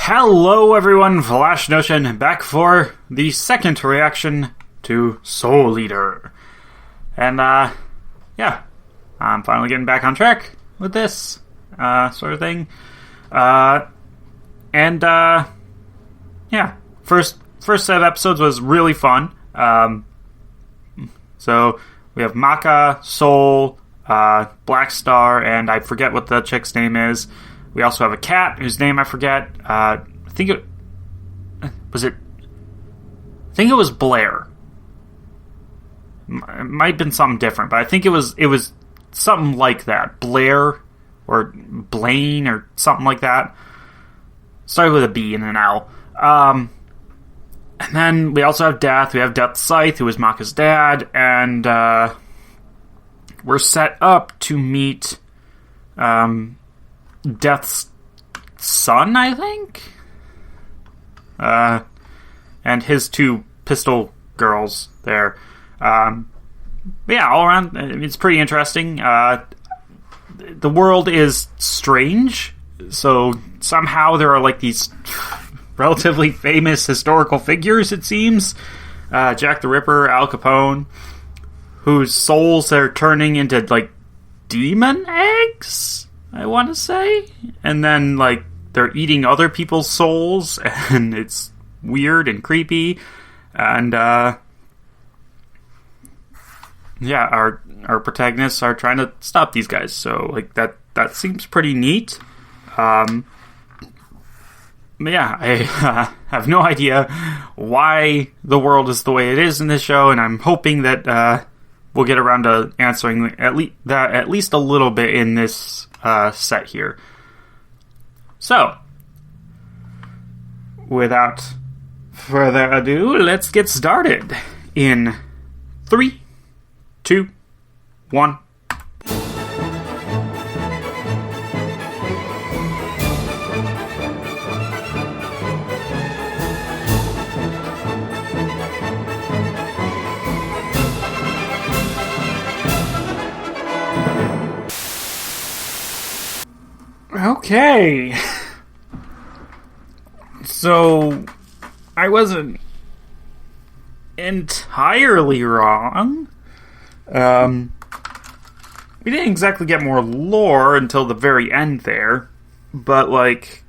Hello everyone, Flash Notion back for the second reaction to Soul Eater. And yeah, I'm finally getting back on track with this sort of thing. Yeah, first set of episodes was really fun. So we have Maka, Soul, Black Star, and I forget what the chick's name is. We also have a cat whose name I forget. I think it was Blair. It might have been something different, but I think it was something like that. Blair or Blaine or something like that. Started with a B and an L. And then we also have Death. We have Death Scythe, who is Maka's dad, and we're set up to meet Death's son, I think? And his two pistol girls there. Yeah, all around, it's pretty interesting. The world is strange, so somehow there are like these relatively famous historical figures, it seems. Jack the Ripper, Al Capone, whose souls are turning into, like, demon eggs, I want to say. And then, like, they're eating other people's souls, and it's weird and creepy. And, yeah, our protagonists are trying to stop these guys. So, like, that seems pretty neat. Yeah, I have no idea why the world is the way it is in this show, and I'm hoping that we'll get around to answering at least a little bit in this set here. So, without further ado, let's get started in 3, 2, 1. Okay, so I wasn't entirely wrong. We didn't exactly get more lore until the very end there, but like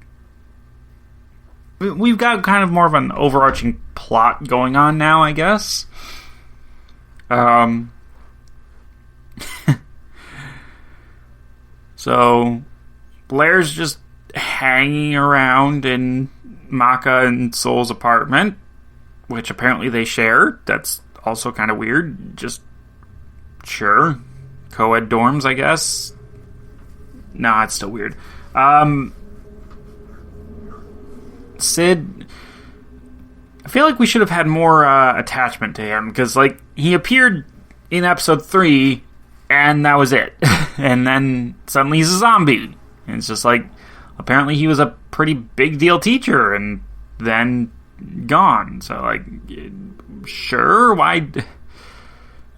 we've got kind of more of an overarching plot going on now, I guess. So Blair's just hanging around in Maka and Soul's apartment, which apparently they share. That's also kind of weird. Just, sure. Co-ed dorms, I guess. Nah, it's still weird. Sid, I feel like we should have had more attachment to him, because, like, he appeared in episode 3, and that was it. And then suddenly he's a zombie. And it's just like, apparently he was a pretty big deal teacher, and then gone. So, like, sure, why?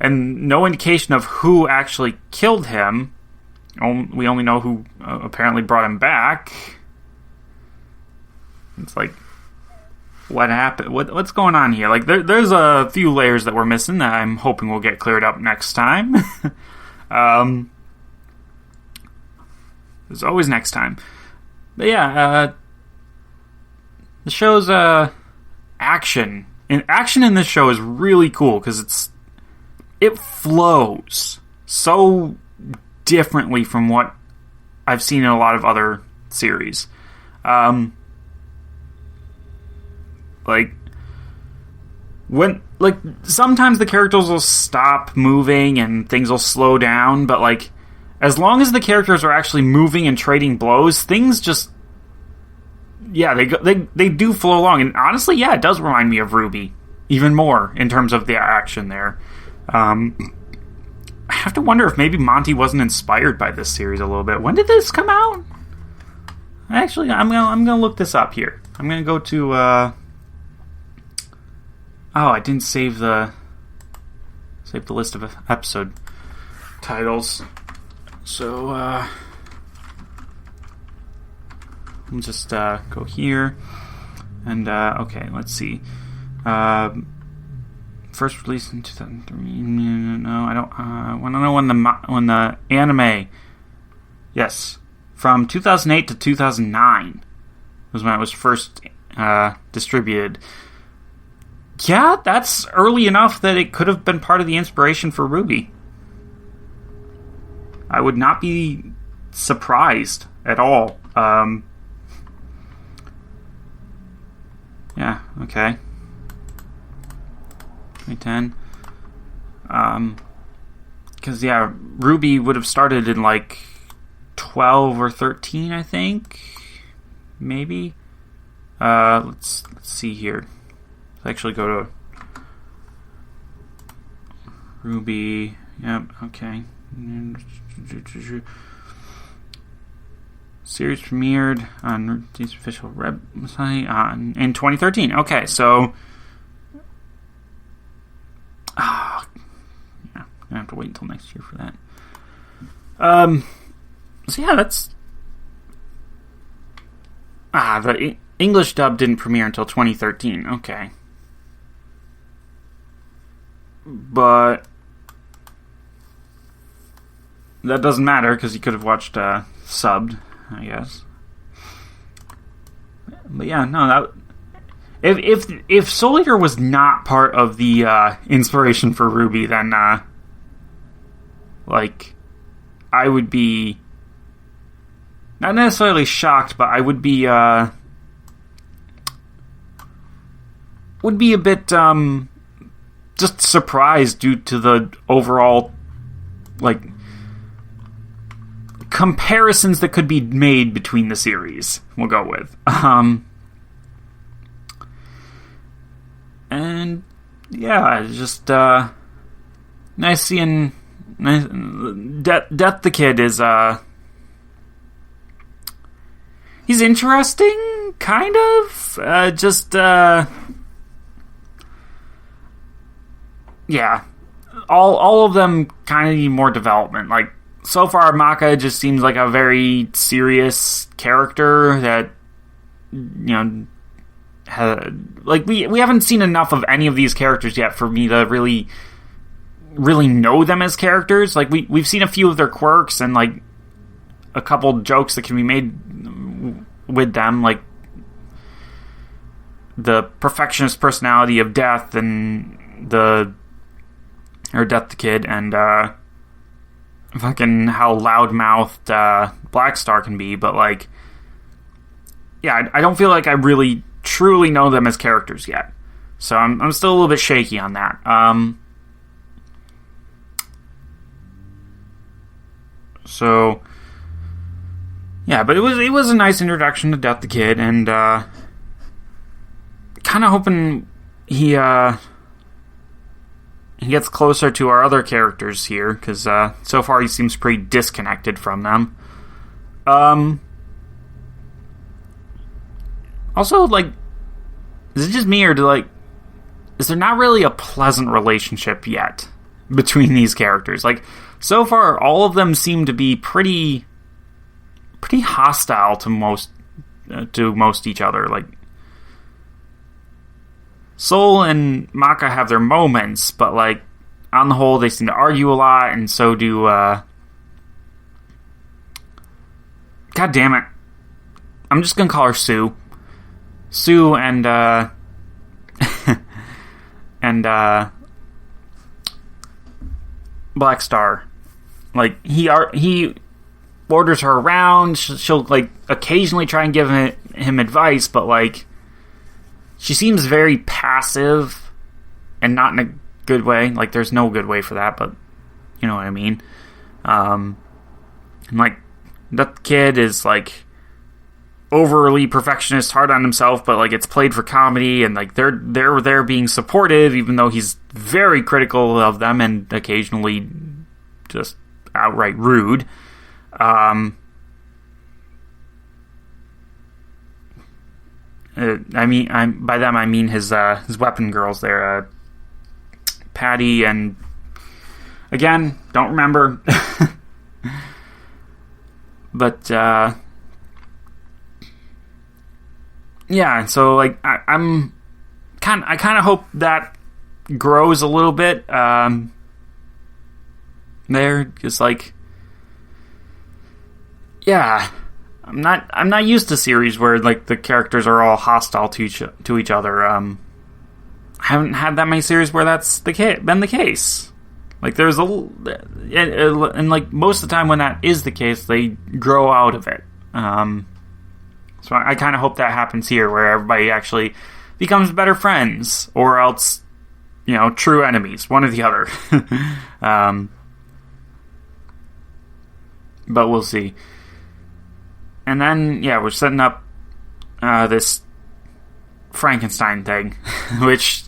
And no indication of who actually killed him. We only know who apparently brought him back. It's like, what happened? What's going on here? Like, there's a few layers that we're missing that I'm hoping will get cleared up next time. There's always next time. But yeah, the show's action in this show is really cool because it flows so differently from what I've seen in a lot of other series. Sometimes the characters will stop moving and things will slow down, but like, as long as the characters are actually moving and trading blows, things just, yeah, they do flow along. And honestly, yeah, it does remind me of RWBY even more in terms of the action there. I have to wonder if maybe Monty wasn't inspired by this series a little bit. When did this come out? Actually, I'm gonna look this up here. I'm gonna go to oh, I didn't save the list of episode titles. So we'll just go here. And, okay, let's see. First released in 2003. No, I don't want to know when the anime. Yes, from 2008 to 2009 was when it was first distributed. Yeah, that's early enough that it could have been part of the inspiration for RWBY. I would not be surprised at all. Yeah, okay. 2010. Because, yeah, RWBY would have started in, like, 12 or 13, I think. Maybe. Let's see here. Let's actually go to RWBY. Yep, okay. Series premiered on RWBY's official website in 2013. Okay, so... yeah, I have to wait until next year for that. So yeah, that's... the English dub didn't premiere until 2013. Okay. But... that doesn't matter, because you could have watched subbed, I guess. But yeah, no, that... If Solier was not part of the inspiration for RWBY, then like I would be not necessarily shocked, but I would be a bit just surprised due to the overall like comparisons that could be made between the series. We'll go with. And yeah, it's just nice seeing Death the Kid is he's interesting, kind of. Yeah, all of them kind of need more development. Like so far, Maka just seems like a very serious character that like we haven't seen enough of any of these characters yet for me to really know them as characters. Like we've seen a few of their quirks and like a couple jokes that can be made with them, like the perfectionist personality of Death and Death the Kid, and fucking how loudmouthed Black Star can be. But like, yeah, I don't feel like I really truly know them as characters yet, so I'm still a little bit shaky on that. So yeah, but it was a nice introduction to Death the Kid, and kind of hoping he gets closer to our other characters here, because so far he seems pretty disconnected from them. Also, like, is it just me, or is there not really a pleasant relationship yet between these characters? Like, so far, all of them seem to be pretty hostile to most each other. Like, Soul and Maka have their moments, but like, on the whole, they seem to argue a lot, and so do God damn it, I'm just gonna call her Sue and and Black Star. Like, he orders her around. She'll like occasionally try and give him advice, but like, she seems very passive and not in a good way. Like, there's no good way for that, but you know what I mean. And like, that kid is like overly perfectionist, hard on himself, but like, it's played for comedy, and like they're being supportive, even though he's very critical of them and occasionally just outright rude. I mean, by them I mean his weapon girls there, Patty and, again, don't remember, but yeah, so like I kind of hope that grows a little bit. There, just like, yeah, I'm not used to series where like the characters are all hostile to each other. I haven't had that many series where that's been the case. Like there's and like most of the time when that is the case, they grow out of it. So I kind of hope that happens here, where everybody actually becomes better friends, or else, true enemies, one or the other. But we'll see. And then, yeah, we're setting up this Frankenstein thing, which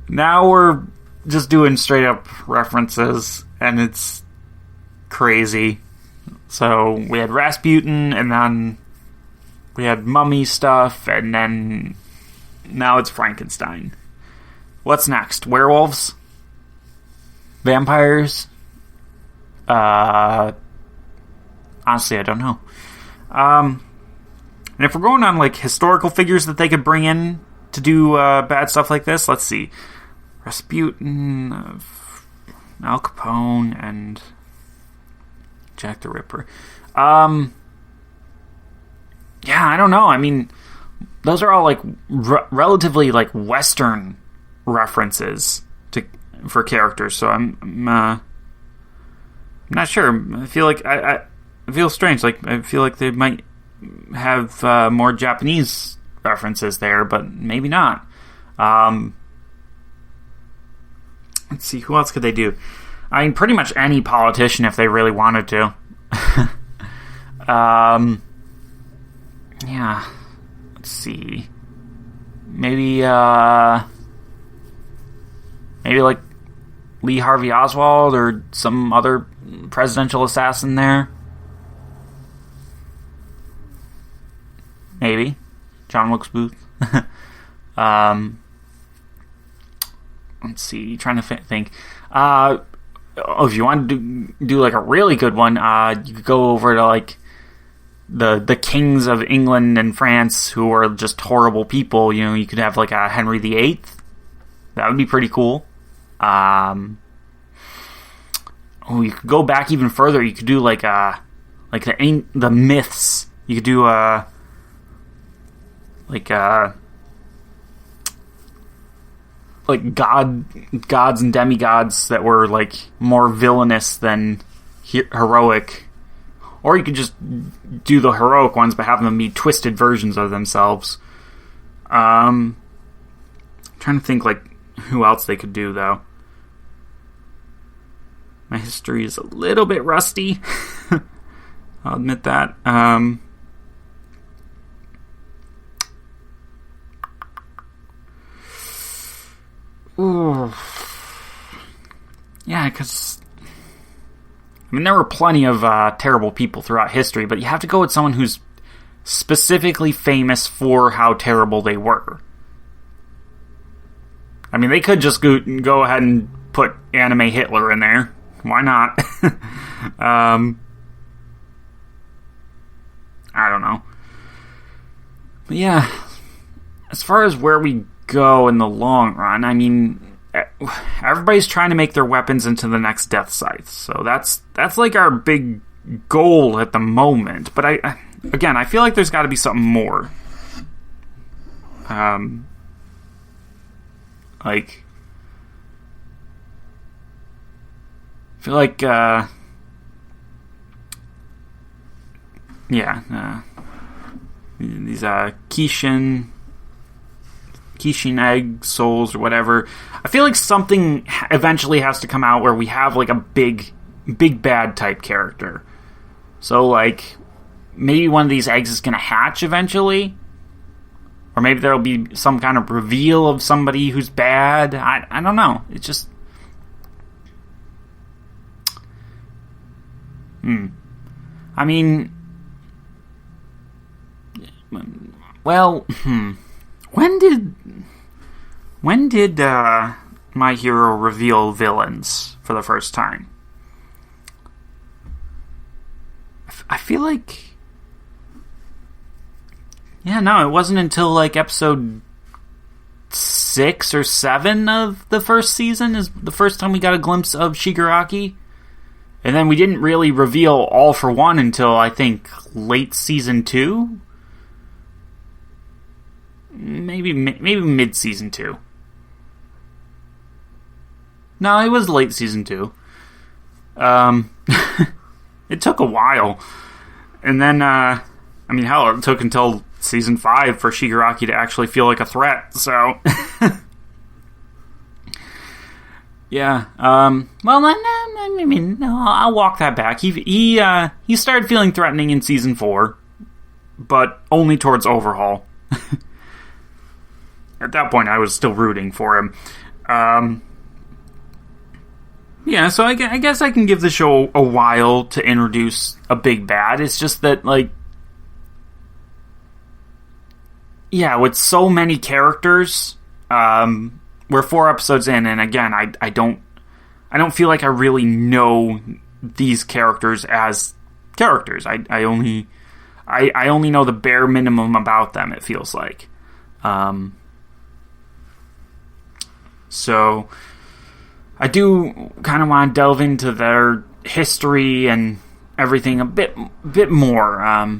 now we're just doing straight up references, and it's crazy. So we had Rasputin, and then we had mummy stuff, and then now it's Frankenstein. What's next? Werewolves? Vampires? Honestly, I don't know. And if we're going on like historical figures that they could bring in to do bad stuff like this, let's see. Rasputin, Al Capone, and Jack the Ripper. Yeah, I don't know. I mean, those are all like relatively like Western references for characters. So I'm not sure. I feel like I feel strange. Like I feel like they might have more Japanese references there, but maybe not. Let's see, who else could they do? I mean, pretty much any politician if they really wanted to. Yeah. Let's see. Maybe like Lee Harvey Oswald or some other presidential assassin there. Maybe. John Wilkes Booth. Let's see. Trying to think. If you want to do like a really good one, you could go over to like the kings of England and France who are just horrible people. You could have like a Henry VIII. That would be pretty cool. You could go back even further. You could do like the myths. You could do gods and demigods that were like more villainous than heroic, or you could just do the heroic ones but have them be twisted versions of themselves. Trying to think like who else they could do though. My history is a little bit rusty. I'll admit that. Ooh. Yeah, because there were plenty of terrible people throughout history, but you have to go with someone who's specifically famous for how terrible they were. I mean, they could just go ahead and put anime Hitler in there. Why not? I don't know. But yeah, as far as where we go in the long run, I mean, everybody's trying to make their weapons into the next death scythe, so that's like our big goal at the moment. But I feel like there's got to be something more. I feel like these Kishin egg souls or whatever. I feel like something eventually has to come out where we have like a big bad type character. So like maybe one of these eggs is going to hatch eventually, or maybe there'll be some kind of reveal of somebody who's bad. I don't know. It's just I mean, well, when did My Hero reveal villains for the first time? I feel like Yeah, no, it wasn't until like episode 6 or 7 of the first season is the first time we got a glimpse of Shigaraki. And then we didn't really reveal All for One until, I think, late season 2? Maybe mid-season 2. No, it was late season 2. It took a while. And then, hell, it took until season 5 for Shigaraki to actually feel like a threat, so... Yeah, well, I'll walk that back. He started feeling threatening in season 4, but only towards Overhaul. At that point, I was still rooting for him. Yeah, so I guess I can give the show a while to introduce a big bad. It's just that, like... Yeah, with so many characters... we're 4 episodes in, and again, I don't feel like I really know these characters as characters. I only know the bare minimum about them, it feels like. So I do kind of want to delve into their history and everything a bit more.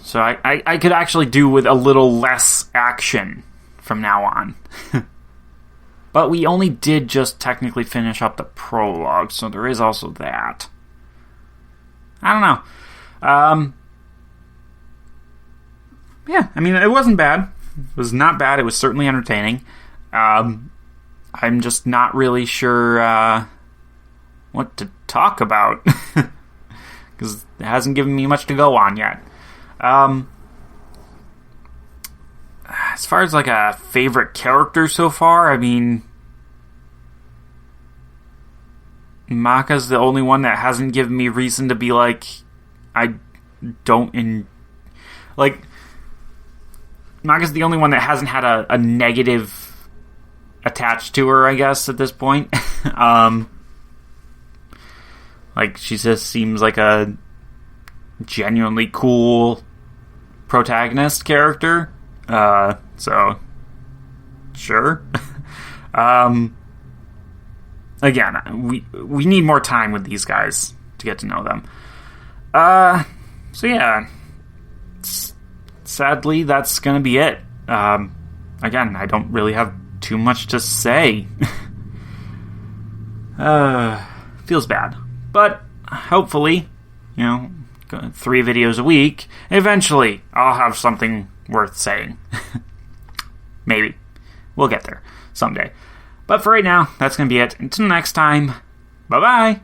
So I could actually do with a little less action from now on. But we only did just technically finish up the prologue, so there is also that. I don't know. Yeah, I mean, it wasn't bad. It was not bad. It was certainly entertaining. I'm just not really sure what to talk about. Because it hasn't given me much to go on yet. As far as like a favorite character so far, I mean, Maka's the only one that hasn't given me reason to be like, Maka's the only one that hasn't had a negative attached to her, I guess, at this point. Like, she just seems like a genuinely cool protagonist character. So, sure. Again, we need more time with these guys to get to know them. So yeah, sadly, that's gonna be it. Again, I don't really have too much to say. Feels bad. But, hopefully, 3 videos a week, eventually I'll have something worth saying. Maybe. We'll get there someday. But for right now, that's going to be it. Until next time, bye-bye!